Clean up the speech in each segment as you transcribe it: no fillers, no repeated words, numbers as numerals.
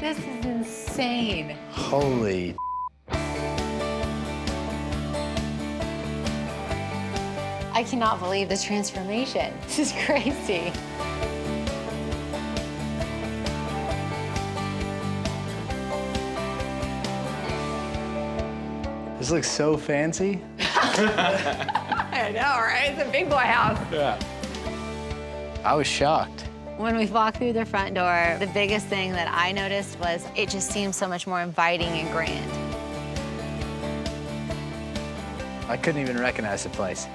This is insane. Holy. I cannot believe the transformation. This is crazy. This looks so fancy. I know, right? It's a big boy house. Yeah. I was shocked. When we walked through the front door, the biggest thing that I noticed was it just seemed so much more inviting and grand. I couldn't even recognize the place.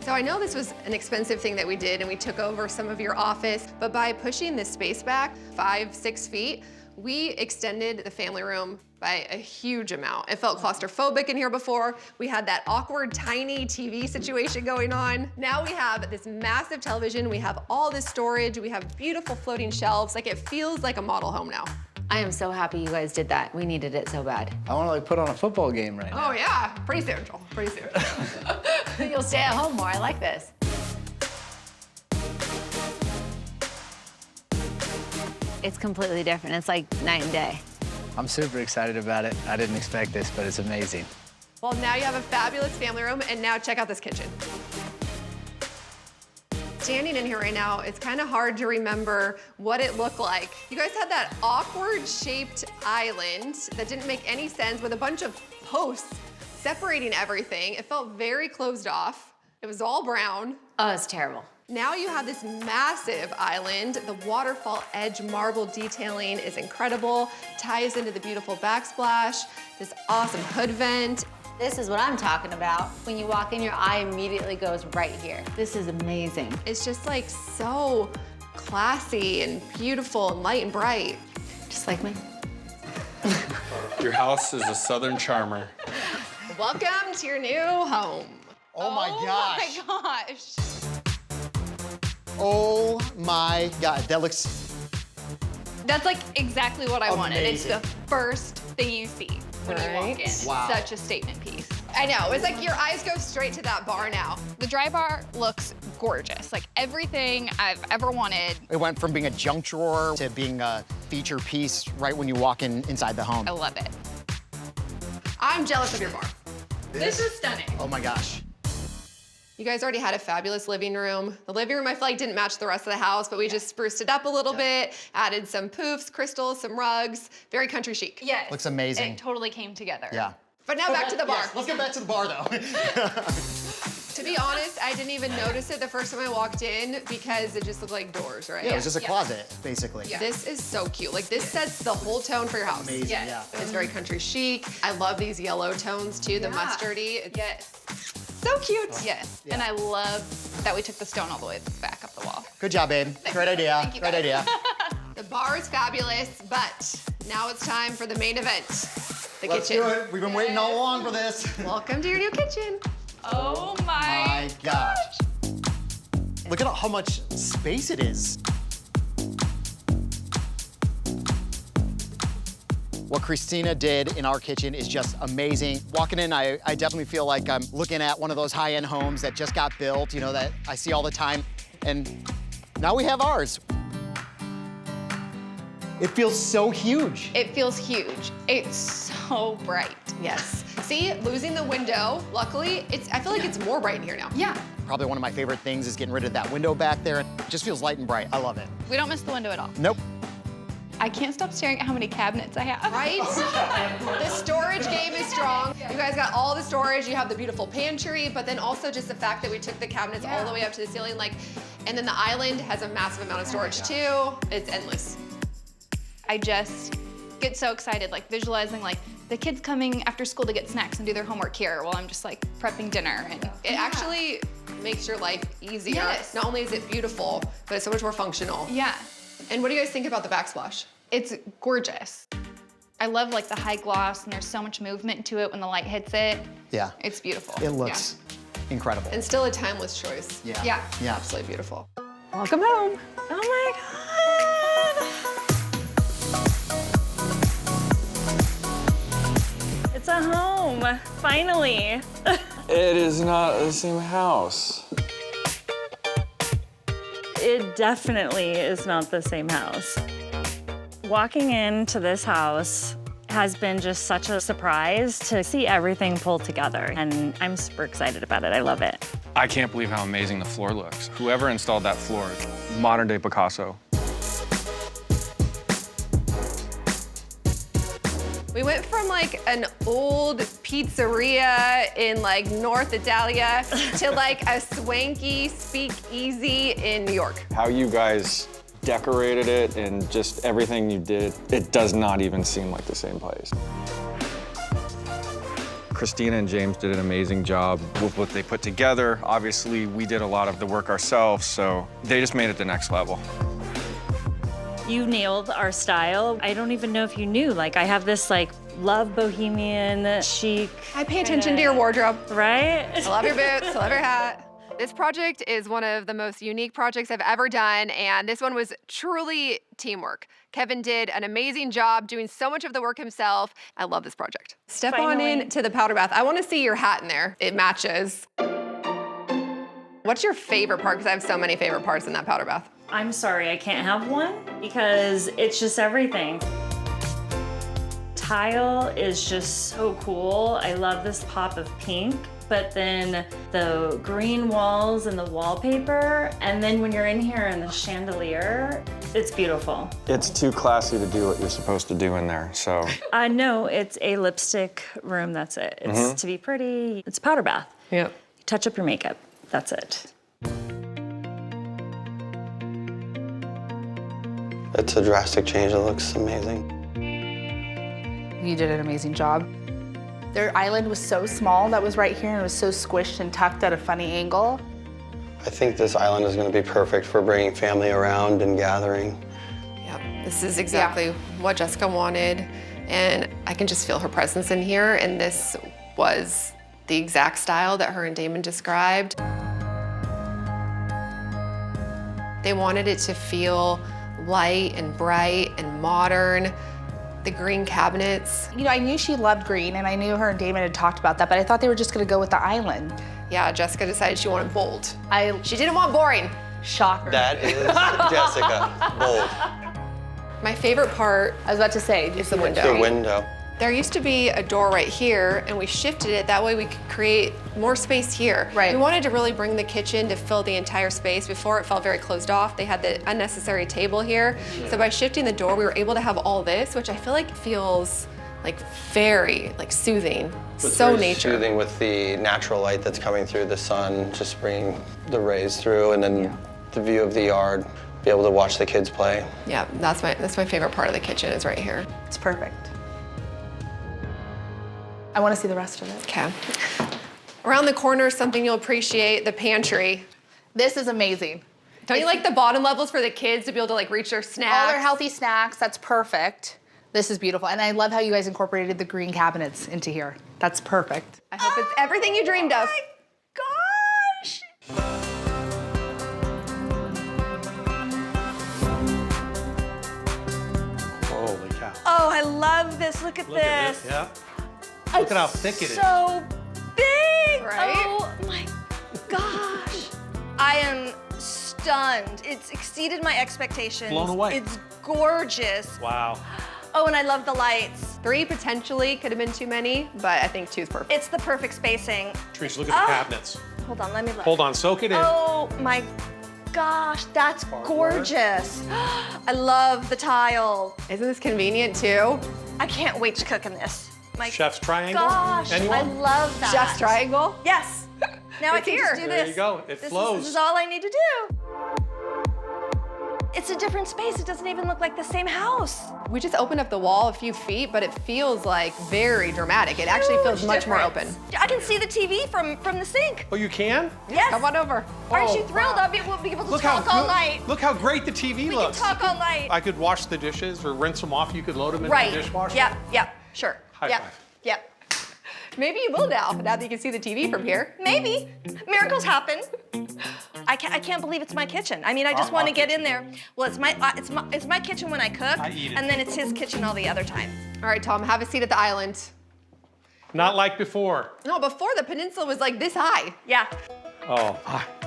So I know this was an expensive thing that we did and we took over some of your office, but by pushing this space back 5-6 feet, we extended the family room by a huge amount. It felt claustrophobic in here before. We had that awkward, tiny TV situation going on. Now we have this massive television. We have all this storage. We have beautiful floating shelves. Like, it feels like a model home now. I am so happy you guys did that. We needed it so bad. I want to like put on a football game right now. Oh yeah, pretty soon, Joel, pretty soon. You'll stay at home more. I like this. It's completely different. It's like night and day. I'm super excited about it. I didn't expect this, but it's amazing. Well, now you have a fabulous family room, and now check out this kitchen. Standing in here right now, it's kind of hard to remember what it looked like. You guys had that awkward shaped island that didn't make any sense with a bunch of posts separating everything. It felt very closed off. It was all brown. Oh, it's terrible. Now you have this massive island. The waterfall edge marble detailing is incredible. Ties into the beautiful backsplash, this awesome hood vent. This is what I'm talking about. When you walk in, your eye immediately goes right here. This is amazing. It's just like so classy and beautiful and light and bright. Just like me. Your house is a southern charmer. Welcome to your new home. Oh my gosh. Oh my gosh. Oh my God, that looks That's like exactly what I wanted. It's Amazing. the first thing you see when you walk in. Right? Wow. Such a statement piece. I know, it's like your eyes go straight to that bar now. The dry bar looks gorgeous. Like everything I've ever wanted. It went from being a junk drawer to being a feature piece right when you walk inside the home. I love it. I'm jealous of your bar. This is stunning. Oh my gosh. You guys already had a fabulous living room. The living room, I feel like, didn't match the rest of the house, but we just spruced it up a little bit, added some poofs, crystals, some rugs, very country chic. Yes. Looks amazing. It totally came together. Yeah. But now back to the bar. Yes, let's get back to the bar though. To be honest, I didn't even notice it the first time I walked in because it just looked like doors, right? Yeah, it was just a closet, basically. Yeah. This is so cute. Like, this sets the whole tone for your house. Amazing, Yes. yeah. It's very country chic. I love these yellow tones too, the mustardy. It's Yes. so cute. Yes. Yeah. And I love that we took the stone all the way back up the wall. Good job, babe. Great idea. Thank you, Great guys. idea. The bar is fabulous, but now it's time for the main event, the Let's kitchen. do it. We've been waiting all along for this. Welcome to your new kitchen. Oh my. My gosh. Look at how much space it is. What Christina did in our kitchen is just amazing. Walking in, I definitely feel like I'm looking at one of those high-end homes that just got built, you know, that I see all the time. And now we have ours. It feels so huge. It feels huge. It's so bright. Yes. See, losing the window, luckily, I feel like it's more bright in here now. Yeah. Probably one of my favorite things is getting rid of that window back there. It just feels light and bright. I love it. We don't miss the window at all. Nope. I can't stop staring at how many cabinets I have. Right? The storage game is strong. You guys got all the storage. You have the beautiful pantry, but then also just the fact that we took the cabinets all the way up to the ceiling, and then the island has a massive amount of storage too. It's endless. I just get so excited, like visualizing like the kids coming after school to get snacks and do their homework here while I'm just like prepping dinner. And It actually makes your life easier. Yes. Not only is it beautiful, but it's so much more functional. yeah, And what do you guys think about the backsplash? it's gorgeous. I love like the high gloss and there's so much movement to it when the light hits it. Yeah. It's beautiful. It looks incredible. And still a timeless choice. Yeah. Yeah. Yeah. Absolutely beautiful. Welcome home. Oh my God. It's a home, finally. It is not the same house. It definitely is not the same house. Walking into this house has been just such a surprise to see everything pulled together, and I'm super excited about it. I love it. I can't believe how amazing the floor looks. Whoever installed that floor, modern day Picasso. We went from like an old pizzeria in like North Italia to like a swanky speakeasy in New York. How you guys decorated it and just everything you did, it does not even seem like the same place. Christina and James did an amazing job with what they put together. Obviously, we did a lot of the work ourselves, so they just made it the next level. You nailed our style. I don't even know if you knew, like I have this like love bohemian chic. I pay attention to your wardrobe. Right? I love your boots, I love your hat. This project is one of the most unique projects I've ever done, and this one was truly teamwork. Kevin did an amazing job doing so much of the work himself. I love this project. Step on in to the powder bath. I want to see your hat in there. It matches. What's your favorite part? Because I have so many favorite parts in that powder bath. I'm sorry, I can't have one because it's just everything. Tile is just so cool. I love this pop of pink, but then the green walls and the wallpaper, and then when you're in here in the chandelier, it's beautiful. It's too classy to do what you're supposed to do in there, so. No, it's a lipstick room, that's it. It's to be pretty, it's a powder bath. Yep. You touch up your makeup, that's it. It's a drastic change. It looks amazing. You did an amazing job. Their island was so small that was right here, and it was so squished and tucked at a funny angle. I think this island is going to be perfect for bringing family around and gathering. Yep, this is exactly what Jessica wanted, and I can just feel her presence in here, and this was the exact style that her and Damon described. They wanted it to feel light and bright and modern. The green cabinets. You know, I knew she loved green, and I knew her and Damon had talked about that, but I thought they were just gonna go with the island. Yeah, Jessica decided she wanted bold. She didn't want boring. Shocker. That is Jessica. Bold. My favorite part, I was about to say, is the window. The window. There used to be a door right here, and we shifted it. That way we could create more space here. Right. We wanted to really bring the kitchen to fill the entire space. Before, it felt very closed off. They had the unnecessary table here. So by shifting the door, we were able to have all this, which I feel like feels like very soothing. It's so very nature. soothing with the natural light that's coming through the sun, just bringing the rays through, and then the view of the yard. Be able to watch the kids play. Yeah, that's my favorite part of the kitchen is right here. It's perfect. I want to see the rest of it. Okay. Around the corner, something you'll appreciate, the pantry. This is amazing. Don't you like the bottom levels for the kids to be able to reach their snacks? All their healthy snacks, that's perfect. This is beautiful. And I love how you guys incorporated the green cabinets into here. That's perfect. I hope it's everything you dreamed of. Oh my gosh! Holy cow. Oh, I love this. Look at Look at this. this, yeah. Look at how thick it is. So big. Right? Oh my gosh. I am stunned. It's exceeded my expectations. Blown away. It's gorgeous. Wow. Oh, and I love the lights. 3 potentially could have been too many, but I think 2 is perfect. It's the perfect spacing. Trish, look at the cabinets. Hold on, let me look. Hold on, soak it in. Oh my gosh, that's gorgeous. I love the tile. Isn't this convenient too? I can't wait to cook in this. My Chef's triangle. gosh, Anyone? I love that. Chef's triangle? Yes. Now I can just do There this. you go. It flows. This is all I need to do. It's a different space. It doesn't even look like the same house. We just opened up the wall a few feet, but it feels very dramatic. It actually feels Huge much more open. difference. I can see the TV from the sink. Oh, you can? Yes. Come on over. Aren't you Oh, thrilled? I'll be able to Look how talk all good. night. Look how great the TV We looks. can talk all night. I could wash the dishes or rinse them off. You could load them in Right. the dishwasher. Yep. Sure. High Yep. five. Yep. Maybe you will now that you can see the TV from here. Maybe. Miracles happen. I can't believe it's my kitchen. I mean, I just want to get in there. Well, it's my kitchen when I cook, I eat it. and then it's his kitchen all the other time. All right, Tom, have a seat at the island. Not like before. No, before the peninsula was this high. Yeah. Oh.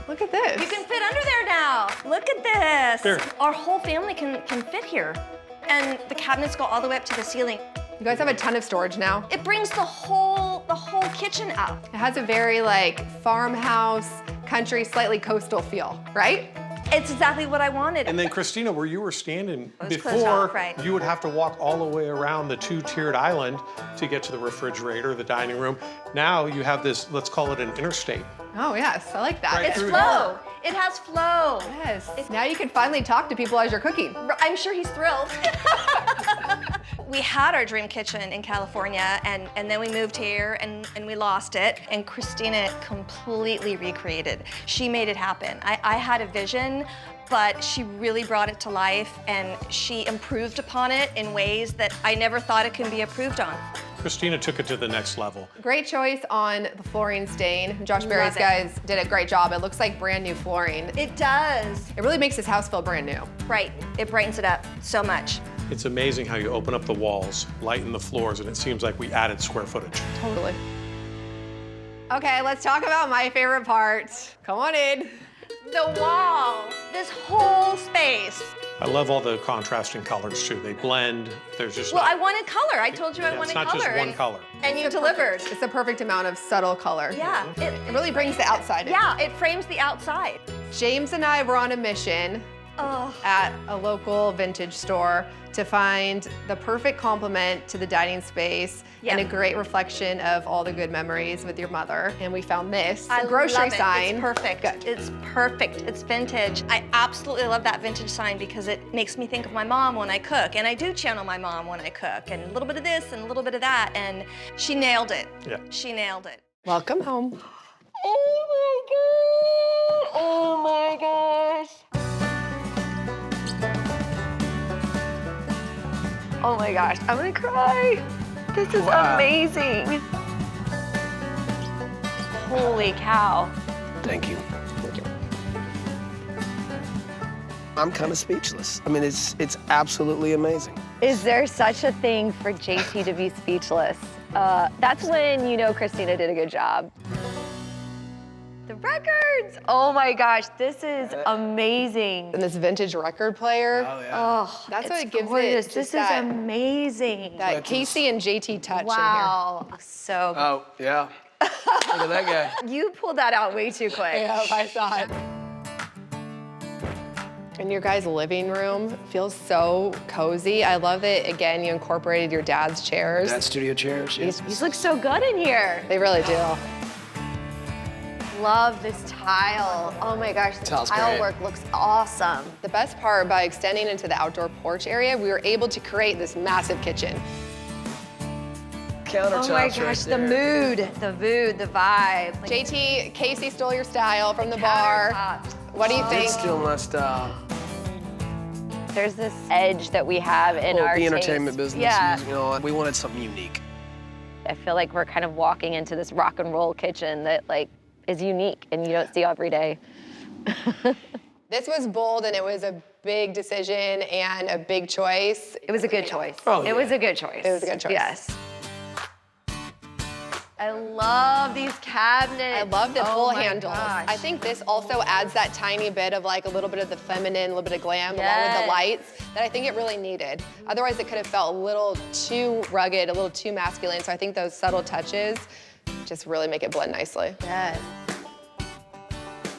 Look at this. You can fit under there now. Look at this. Here. Our whole family can fit here. and the cabinets go all the way up to the ceiling. You guys have a ton of storage now. It brings the whole kitchen out. It has a very like farmhouse, country, slightly coastal feel, right? It's exactly what I wanted. And then Christina, where you were standing Let's close it before, off, right. you would have to walk all the way around the two-tiered island to get to the refrigerator, the dining room. Now you have this, let's call it an interstate. Oh yes, I like that. Right It's through flow. It has flow. Yes. Now you can finally talk to people as you're cooking. I'm sure he's thrilled. We had our dream kitchen in California, and then we moved here, and we lost it. And Christina completely recreated. She made it happen. I had a vision, but she really brought it to life, and she improved upon it in ways that I never thought it could be improved on. Christina took it to the next level. Great choice on the flooring stain. Josh Berry's Love it. guys did a great job. It looks like brand new flooring. It does. It really makes this house feel brand new. Right. It brightens it up so much. It's amazing how you open up the walls, lighten the floors, and it seems like we added square footage. Totally. Okay, let's talk about my favorite part. Come on in. The wall. This whole space. I love all the contrasting colors too. They blend. There's just Well, not, I wanted color. I told you I yeah, wanted it's not color. just one color. And you delivered. It's the perfect amount of subtle color. Yeah. It really brings the outside in. Yeah, it frames the outside. James and I were on a mission Oh. at a local vintage store to find the perfect complement to the dining space and a great reflection of all the good memories with your mother. And we found this grocery love it. sign. It's perfect. Good. It's perfect. It's vintage. I absolutely love that vintage sign because it makes me think of my mom when I cook. And I do channel my mom when I cook. And a little bit of this and a little bit of that. And she nailed it. Yeah. She nailed it. Welcome home. Oh my gosh. Oh my gosh, I'm gonna cry. This is amazing. Holy cow. Thank you. I'm kind of speechless. I mean, it's absolutely amazing. Is there such a thing for JT to be speechless? That's when you know Christina did a good job. The records! Oh my gosh, this is amazing. And this vintage record player. Oh, yeah. Oh, That's what it's it gives gorgeous. it. This just is amazing. That Casey and JT touch Wow, so Oh, yeah. Look at that guy. you pulled that out way too quick. in here. Yeah, I saw it. And your guys' living room feels so cozy. I love that, again, you incorporated your dad's chairs. That studio chairs. Yeah. These look so good in here. They really do. Love this tile. Oh my gosh, the Tile's tile great. work looks awesome. The best part, by extending into the outdoor porch area, we were able to create this massive kitchen. Countertops Oh my right gosh, the there. mood, the vibe. Like, JT, Casey stole your style from the bar. countertops. What do you think? It's still my style. There's this edge that we have in Well, our the entertainment taste. business, Yeah, you know, we wanted something unique. I feel like we're kind of walking into this rock and roll kitchen that like is unique and you don't see every day. This was bold and it was a big decision and a big choice. It was a good choice. Oh, yeah. It was a good choice. It was a good choice. Yes. I love these cabinets. I love the full my handles. gosh. I think this also adds that tiny bit of like a little bit of the feminine, a little bit of glam along with the Yes. lights that I think it really needed. Otherwise it could have felt a little too rugged, a little too masculine. So I think those subtle touches just really make it blend nicely. Yes.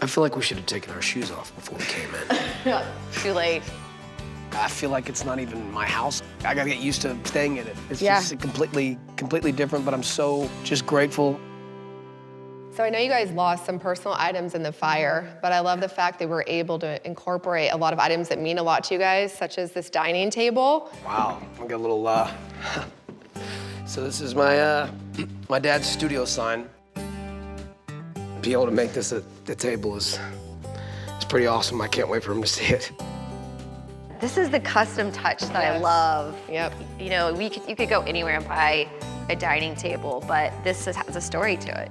I feel like we should have taken our shoes off before we came in. Too late. I feel like it's not even my house. I gotta get used to staying in it. It's Yeah. just completely different, but I'm so just grateful. So I know you guys lost some personal items in the fire, but I love the fact that we're able to incorporate a lot of items that mean a lot to you guys, such as this dining table. Wow, I got a little, so this is my, my dad's studio sign. Be able to make this at the table is pretty awesome. I can't wait for him to see it. This is the custom touch that I Yes. love. Yep. You know, you could go anywhere and buy a dining table, but this has a story to it.